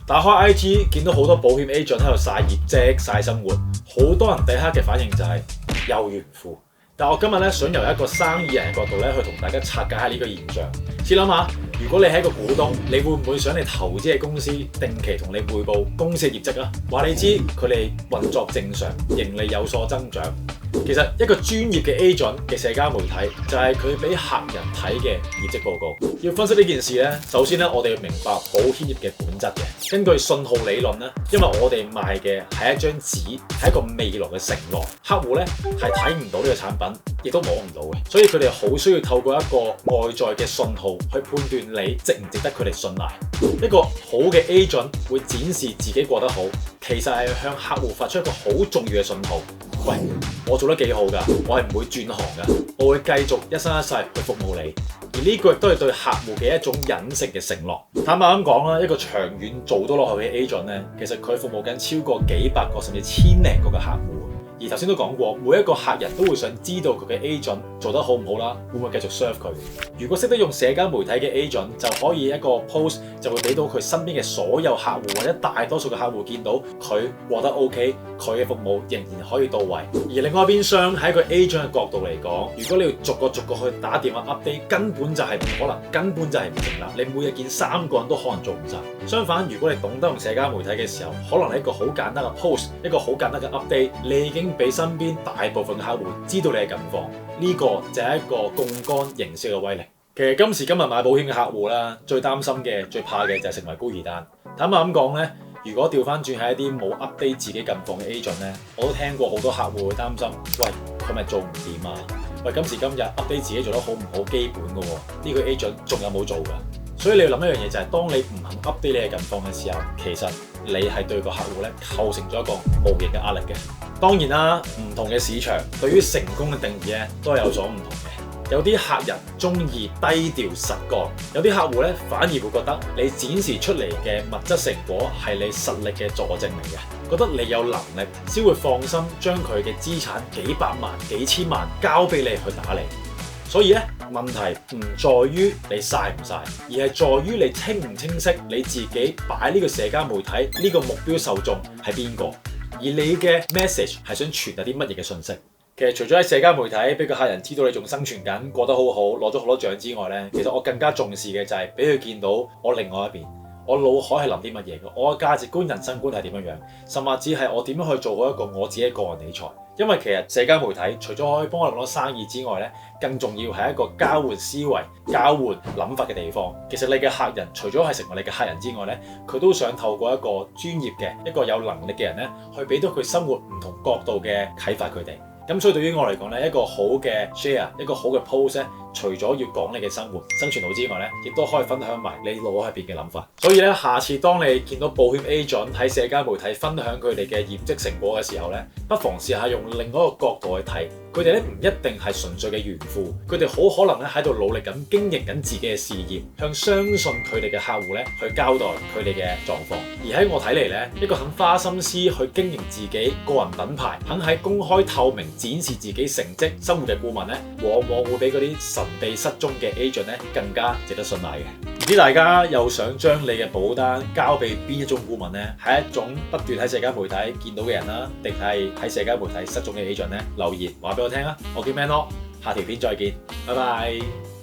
打開 IG 見到好多保險 agent 喺度曬業績、曬生活，好多人第一刻嘅反應就係有炫富。但我今日咧想由一個生意人嘅角度咧去同大家拆解下呢個現象。試諗下，如果你係一個股東，你會唔會想你投資嘅公司定期同你匯報公司嘅業績啊？話你知佢哋運作正常，盈利有所增長。其實一個專業嘅 agent 嘅社交媒體就係佢俾客人睇嘅業績報告。要分析呢件事咧，首先咧我哋要明白保險業嘅本質嘅。根據信號理論咧，因為我哋賣嘅係一張紙，係一個未來嘅承諾，客戶咧係睇唔到呢個產品，亦都摸唔到嘅，所以佢哋好需要透過一個外在嘅信號去判斷你值唔值得佢哋信賴。一個好嘅 agent 會展示自己過得好，其實係向客戶發出一個好重要嘅信號。喂，我做得幾好㗎，我係唔會轉行㗎，我會繼續一生一世去服務你。而呢個亦都係對客戶嘅一種隱性嘅承諾。坦白咁講啦，一個長遠做到落去嘅 agent 咧，其實佢服務緊超過幾百個甚至千零個嘅客戶。而頭先都講過，每一個客人都會想知道佢嘅 agent 做得好唔好啦，會唔會繼續 serve 佢？如果識得用社交媒體嘅 agent，就可以一個 post 就會俾到佢身邊嘅所有客戶或者大多數嘅客戶見到佢獲得 OK， 佢嘅服務仍然可以到位。而另外一邊廂喺一個 agent 嘅角度嚟講，如果你要逐個去打電話 update， 根本就係唔可能，根本就係唔成立。你每日見3個人都可能做唔晒。相反，如果你懂得用社交媒體嘅時候，可能係一個好簡單嘅 post， 一個好簡單嘅 update， 你已經俾身邊大部分嘅客戶知道你嘅近況，呢個就係一個槓桿營銷嘅威力。其實今時今日買保險嘅客戶啦，最擔心嘅、最怕嘅就係成為孤兒單。坦白咁講咧，如果調翻轉係一啲冇 update 自己近況嘅 agent 咧，我都聽過好多客戶會擔心，喂，佢咪做唔掂啊？喂，今時今日 update 自己做得好唔好基本嘅喎，呢個 agent 仲有冇做㗎？所以你要諗一樣嘢就係，當你唔肯 update 你嘅近況嘅時候，其實你係對個客戶咧構成咗一個無形嘅壓力嘅。當然啦，唔同嘅市場對於成功嘅定義咧都係有所唔同嘅。有啲客人中意低調實幹，有啲客戶咧反而會覺得你展示出嚟嘅物質成果係你實力嘅佐證嚟嘅，覺得你有能力先會放心將佢嘅資產幾百萬、幾千萬交俾你去打理。所以咧，問題唔在於你曬唔曬，而係在於你清唔清晰你自己擺呢個社交媒體呢個目標受眾係邊個，而你嘅 message 係想傳達啲乜嘢嘅信息。其實除咗喺社交媒體俾個客人知道你仲生存緊，過得好好，攞咗好多獎之外咧，其實我更加重視嘅就係俾佢見到我另外一邊，我腦海係諗啲乜嘢嘅，我嘅價值觀、人生觀係點樣，甚至係我點樣去做好一個我自己嘅個人理財。因為其實社交媒體除咗可以幫我哋攞生意之外咧，更重要係一個交換思維、交換諗法嘅地方。其實你嘅客人除咗係成為你嘅客人之外咧，佢都想透過一個專業嘅、一個有能力嘅人咧，去俾到佢生活唔同角度嘅啟發佢哋。咁所以對於我嚟講咧，一個好嘅 share， 一個好嘅 post 咧，除咗要講你嘅生活、生存到之外咧，亦都可以分享埋你腦入邊嘅諗法。所以咧，下次當你見到保險 agent 喺社交媒體分享佢哋嘅業績成果嘅時候咧，不妨試下用另外一個角度去睇。佢哋咧唔一定係純粹嘅炫富，佢哋好可能咧喺度努力緊經營緊自己嘅事業，向相信佢哋嘅客戶咧去交代佢哋嘅狀況。而喺我睇嚟咧，一個肯花心思去經營自己個人品牌，肯喺公開透明展示自己成績生活嘅顧問咧，往往會比嗰啲神秘失蹤嘅 agent 咧更加值得信賴嘅。唔知大家又想將你嘅保單交俾邊一種顧問呢？係一種不斷喺社交媒體見到嘅人啦，定係喺社交媒體失蹤嘅 agent 呢？留言話俾我聽啊！我叫 Manlo，下條片再見，拜拜。